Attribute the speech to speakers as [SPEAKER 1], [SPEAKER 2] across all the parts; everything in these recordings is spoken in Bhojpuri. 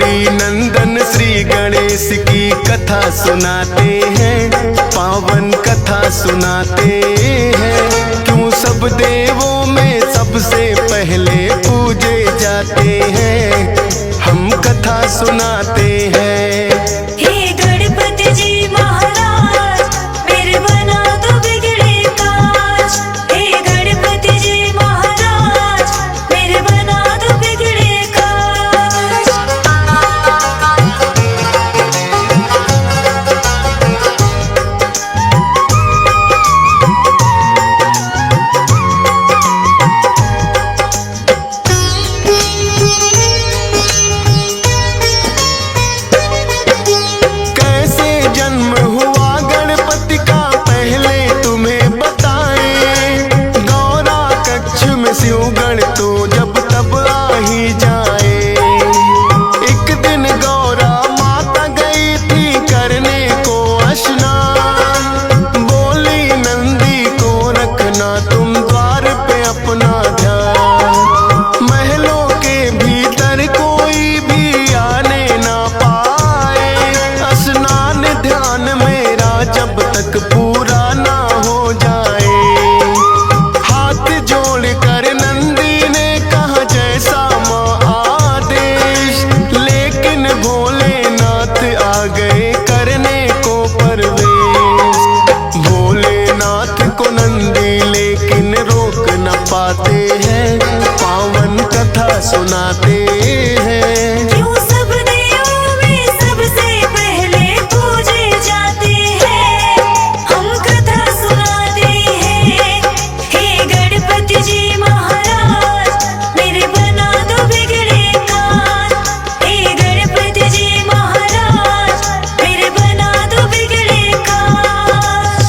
[SPEAKER 1] भोली नंदन श्री गणेश की कथा सुनाते हैं, पावन कथा सुनाते हैं। क्यों सब देवों में सबसे पहले पूजे जाते हैं, हम कथा सुनाते हैं।
[SPEAKER 2] हे गणपति जी महाराज, मेरे बना दो बिगड़े काज। हे गणपति जी महाराज, मेरे बना दो बिगड़े काज।
[SPEAKER 1] कैसे जन्म हुआ गणपति का पहले तुम्हें बताएं, गौरा कक्ष में शिव गण तो जब तब आ ही जाए। एक दिन गौरा माता गई थी करने को स्नान, बोली नंदी को रखना तुम द्वार पे अपना ध्यान। महलों के भीतर कोई भी आने ना पाए, स्नान ध्यान मेरा जब तक पूरा ना हो जाए। हाथ जोड़ कर नंदी ने कहा जैसा माँ आदेश, लेकिन भोलेनाथ आ गए करने को परवेश। भोलेनाथ को नंदी लेकिन रोक न पाते हैं, पावन कथा सुनाते हैं।
[SPEAKER 2] क्यों सब देवों में सबसे पहले पूजे जाते हैं, हम कथा सुनाते हैं। हे गणपति जी महाराज, मेरे बना दो बिगड़े काज। हे गणपति जी महाराज, मेरे बना दो बिगड़े काज।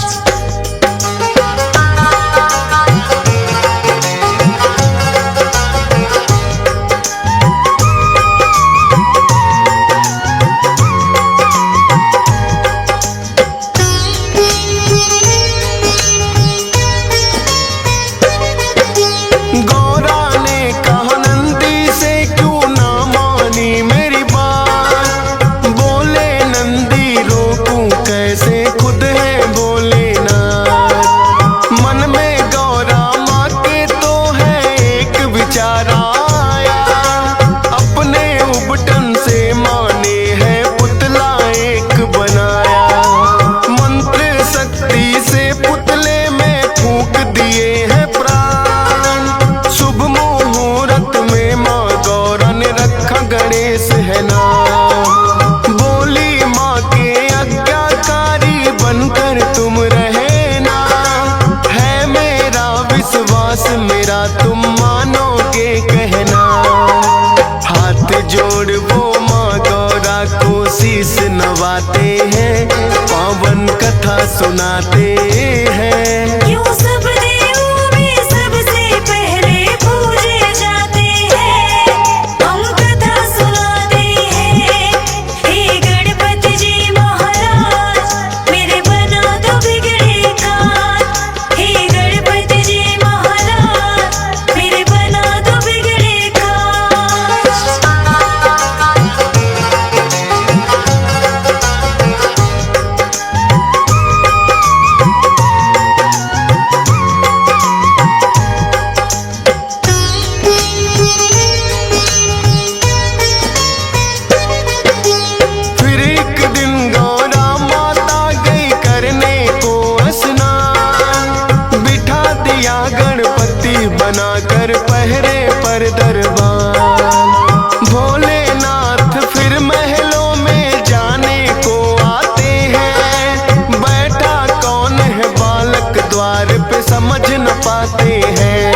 [SPEAKER 1] गौरा ने कहा नंदी से क्यों ना मानी मेरी बात, बोले नंदी रोकूं कैसे खुद है भोलेनाथ। मन में गौरा माँ के तो है एक विचार आया, अपने उबटन से माने है पुतला एक बनाया। मंत्र शक्ति से पुतले में फूंक दिए हैं प्राण, शुभ मुहूर्त में माँ गौरा ने रखा गणेश है नाम। बोली माँ के आज्ञाकारी बनकर तुम रहना, है मेरा विश्वास मेरा तुम मानोगे कहना। हाथ जोड़ वो माँ गौरा को शीश नवाते हैं, पावन कथा सुनाते हैं।
[SPEAKER 2] क्यों सब देवों में सबसे पहले पूजे जाते हैं, हम कथा सुनाते हैं। हे गणपति जी महाराज, मेरे बना दो बिगड़े काज। हे गणपति जी महाराज, मेरे बना दो बिगड़े काज।
[SPEAKER 1] फिर एक दिन गौरा माता गई करने को स्नान, बिठा दिया गणपति बनाकर पहरे पर दरबार। भोलेनाथ फिर महलों में जाने को आते हैं, बैठा कौन है बालक द्वार पे समझ न पाते हैं।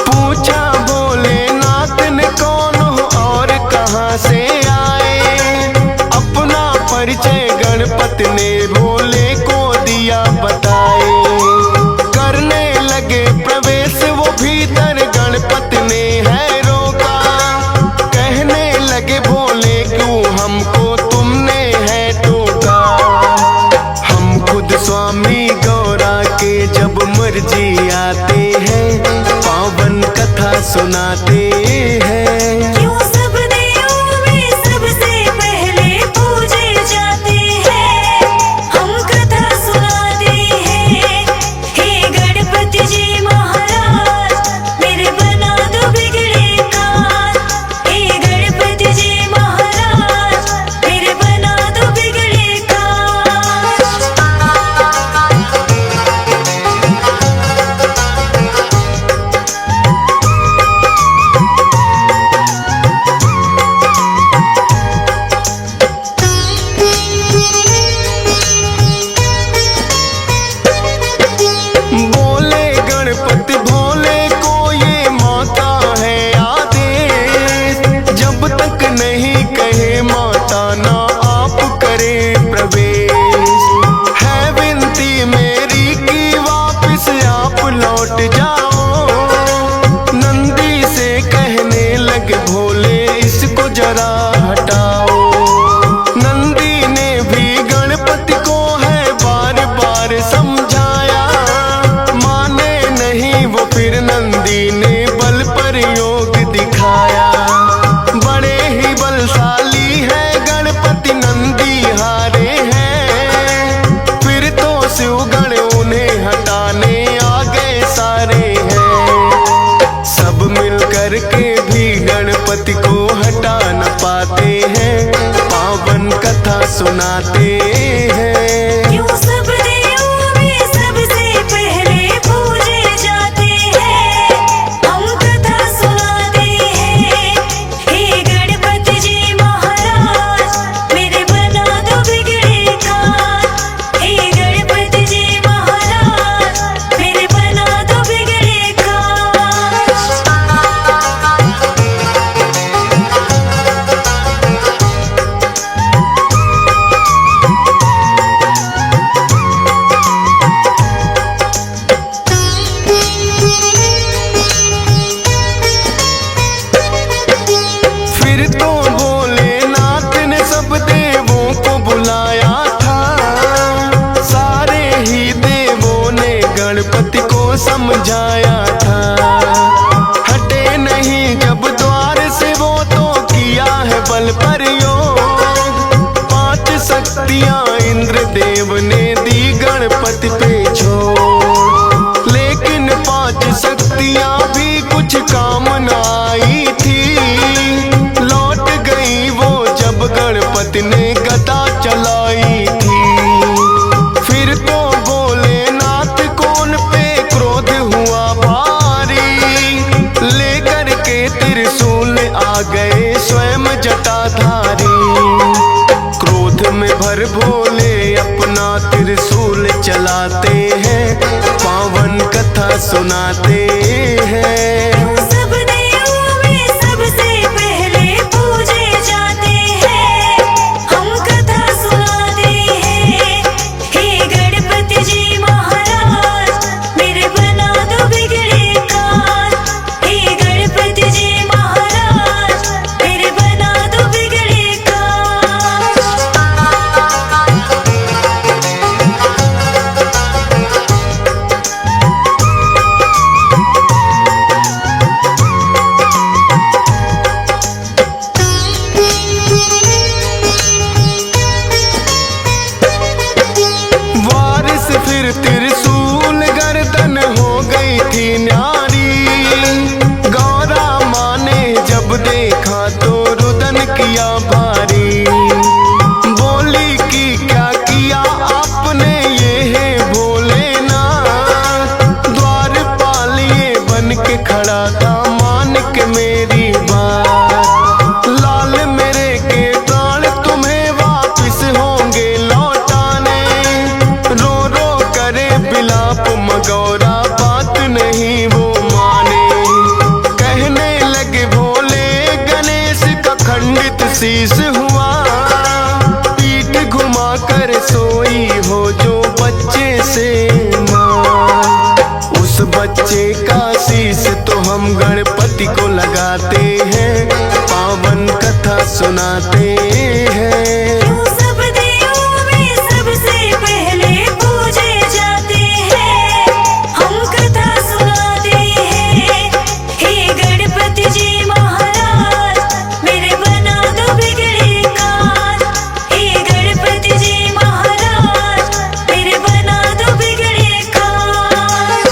[SPEAKER 1] पूछा भोलेनाथ ने कौन हो और कहाँ से आए, अपना परिचय गणपति ने भोले को दिया बताए। करने लगे प्रवेश वो भीतर, गणपति ने है रोका, कहने लगे भोले क्यों हमको तुमने है टोका। हम खुद स्वामी गौरा के जब मर्जी आते हैं, पावन कथा सुनाते हैं।
[SPEAKER 2] क्यों सब देवों में सब
[SPEAKER 1] हटा न पाते हैं, पावन कथा सुनाते हैं।
[SPEAKER 2] क्यों सब देवों में सबसे पहले पूजे जाते हैं, हम कथा सुनाते हैं। हे गणपति जी महाराज मेरे बना दो बिगड़े काज, हे गणपति जी महाराज मेरे बना दो बिगड़े काज।
[SPEAKER 1] फिर तो भोलेनाथ ने सब देवों को बुलाया था, सारे ही देवों ने गणपति को समझाया था। हटे नहीं जब द्वार से वो तो किया है बल प्रयोग, 5 शक्तियां इंद्र देव ने दी गणपति पे छोड़। लेकिन 5 शक्तियां भी कुछ काम न आई थी, लौट गई वो जब गणपति ने गदा चलाई थी। फिर तो भोलेनाथ को उन पे क्रोध हुआ भारी, लेकर के त्रिशूल आ गए स्वयं जटाधारी। क्रोध में भर भोले अपना त्रिशूल चलाते हैं, पावन कथा सुनाते हैं।
[SPEAKER 2] क्यों सब देवों में सबसे पहले पूजे जाते हैं, हम कथा सुनाते हैं। हे गणपति जी महाराज मेरे बना दो बिगड़े काज, हे गणपति जी महाराज मेरे बना दो बिगड़े काज।
[SPEAKER 1] वारिस फिर त्रिशूल गर्दन हो गई थी न्यारी, गौरा माँ ने जब देखा तो रुदन किया भारी। बोली कि क्या किया आपने ये है भोलेनाथ, द्वार पालिए बन के खड़ा था मान के मेरी बात। लाल मेरे के प्राण तुम्हें वापिस होंगे लौटाने, रो रो करे बिलाप मगौरा बात नहीं वो माने। कहने लगे भोले गणेश का खंडित शीश हुआ, पीठ घुमा कर सोई हो जो बच्चे से माँ। उस बच्चे का शीश तो हम गणपति को लगाते हैं, पावन कथा सुनाते हैं।
[SPEAKER 2] क्यों सब देवों में सबसे पहले पूजे जाते हैं, हम कथा सुनाते हैं। हे गणपति जी महाराज मेरे बना दो बिगड़े काज, हे गणपति जी महाराज मेरे बना दो बिगड़े काज।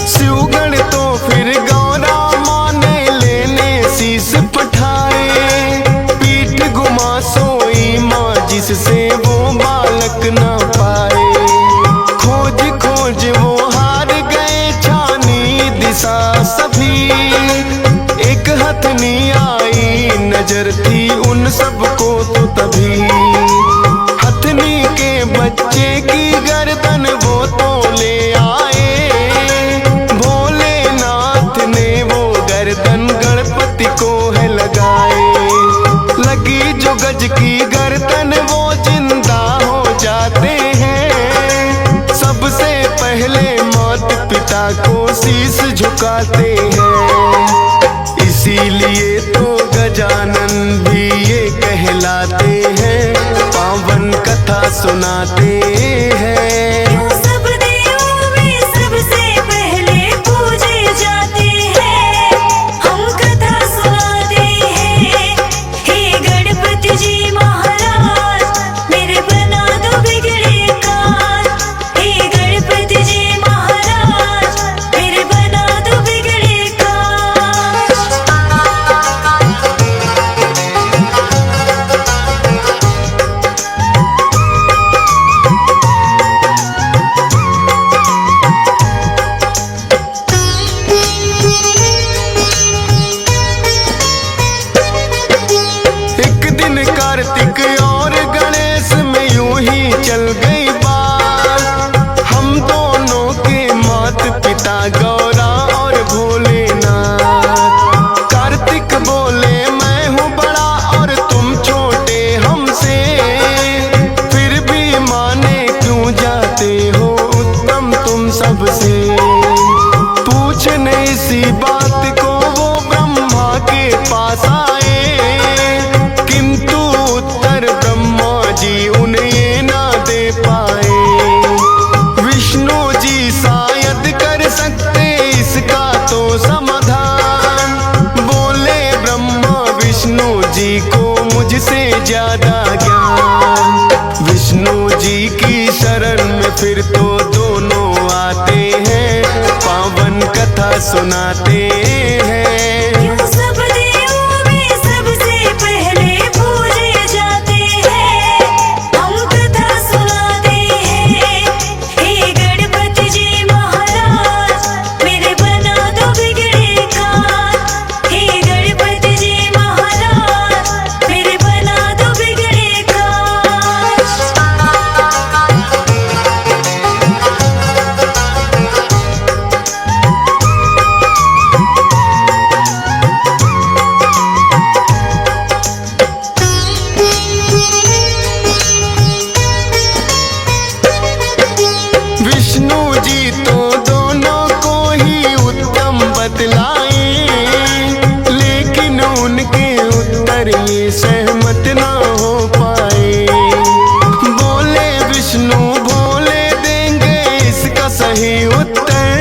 [SPEAKER 1] शिवगण तो फिर गौरा माँ ने लेने शीश पठाए, पीठ घुमा सोई माँ जिससे वो बालक न पाए। खोज खोज वो हार गए छानी दिशा सभी, एक हथनी आई नजर थी उन सबको तो तभी। हथनी के बच्चे की गर्दन वो तो ले आए, भोलेनाथ ने वो गर्दन गणपति को है लगाए। लगी जो गज की गर्दन वो जिंदा हो जाते हैं, सबसे पहले माता पिता को शीश झुकाते हैं। इसीलिए तो गजानन भी ये कहलाते हैं, पावन कथा सुनाते हैं।
[SPEAKER 2] क्यों सब देवों में सबसे पहले पूजे जाते हैं, हम
[SPEAKER 1] ज्यादा ज्ञान। विष्णु जी की शरण में फिर तो दोनों आते हैं, पावन कथा सुनाते हैं।
[SPEAKER 2] क्यों सब देवों में सबसे पहले पूजे जाते हैं, हम कथा सुनाते हैं। हे गणपति जी महाराज मेरे बना दो बिगड़े काज। हे गणपति जी महाराज मेरे बना दो बिगड़े काज।
[SPEAKER 1] विष्णु जी तो दोनों को ही उत्तम बतलाए, लेकिन उनके उत्तर ये सहमत ना हो पाए। बोले विष्णु भोले देंगे इसका सही उत्तर,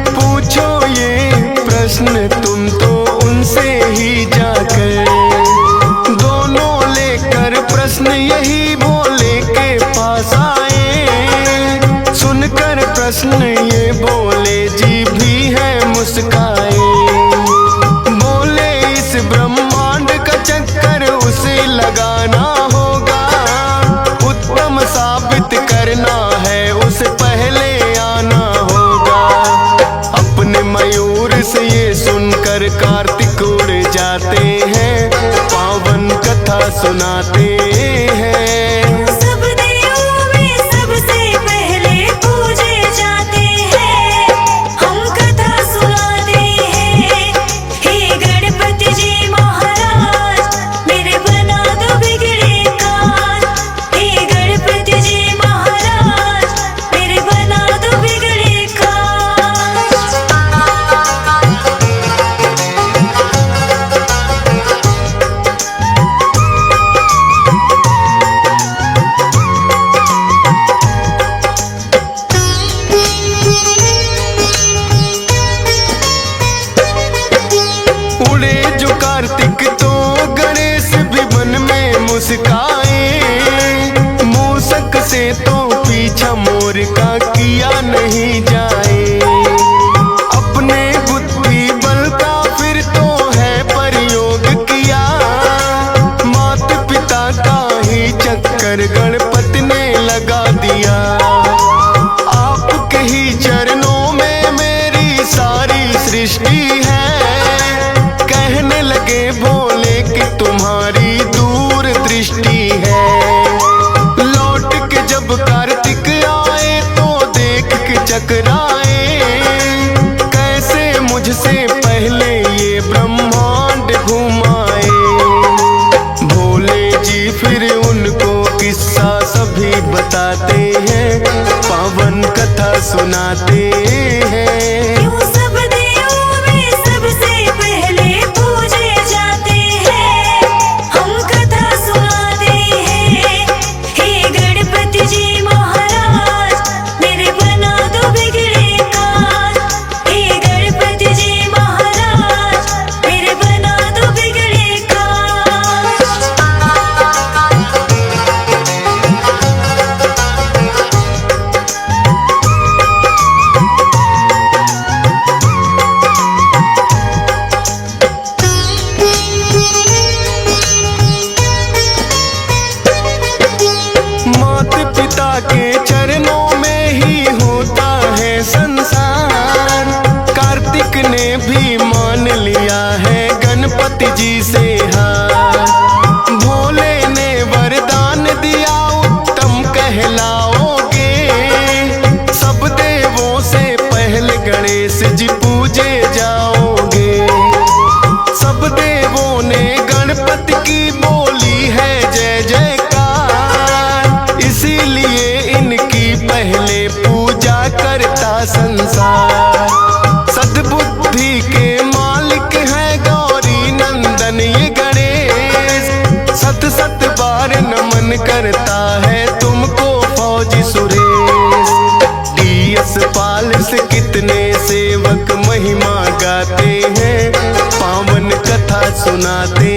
[SPEAKER 1] पूछो ये प्रश्न तुम तो उनसे ही जाकर। दोनों लेकर प्रश्न यही भोले के पास आए, सुनकर प्रश्न ये बोले जी भी है मुस्काए। बोले इस ब्रह्मांड का चक्कर उसे लगाना होगा, उत्तम साबित करना है उसे पहले आना होगा। अपने मयूर से ये सुनकर कार्तिक उड़ जाते हैं, पावन कथा सुनाते हैं।
[SPEAKER 2] सब देवों में सबसे पहले पूजे जाते हैं, हम कथा सुनाते हैं। हे गणपति जी महाराज मेरे बना दो बिगड़े काज। हे गणपति जी महाराज मेरे बना दो बिगड़े काज।
[SPEAKER 1] उड़े जो कार्तिक तो गणेश भी मन में मुस्काए, मूसक से तो पीछा मोर का किया नहीं जाए। अपने बुद्धि बल का फिर तो है प्रयोग किया, माता पिता का ही चक्कर गणपति ने लगा दिया। आपके ही चरणों में मेरी सारी सृष्टि है, कहने लगे भोले कि तुम्हारी दूर दृष्टि है। लौट के जब कार्तिक आए तो देख के चकराए, कैसे मुझसे पहले ये ब्रह्मांड घुमाए। भोले जी फिर उनको किस्सा सभी बताते हैं, पावन कथा सुनाते हैं।
[SPEAKER 2] क्यों सब देवों में सबसे पहले पूजे जाते हैं, हम कथा सुनाते हैं। हे गणपति जी महाराज मेरे बना दो बिगड़े काज। हे गणपति जी महाराज मेरे बना दो बिगड़े काज।
[SPEAKER 1] माता पिता के चरणों में ही होता है संसार। कार्तिक ने भी मान लिया है गणपति जी से हार। भोले ने वरदान दिया उत्तम कहलाओगे, सब देवों से पहले गणेश जी पूजे जाओगे। सब देवों ने गणपति की बोली है जय जयकार, इसीलिए इनकी पहले पूजा करता संसार। सद्बुद्धि के मालिक है गौरी नंदन ये गणेश, सत सत बार नमन करता है तुमको फौजी सुरेश। डीएस पाल से कितने सेवक महिमा गाते हैं, पावन कथा सुनाते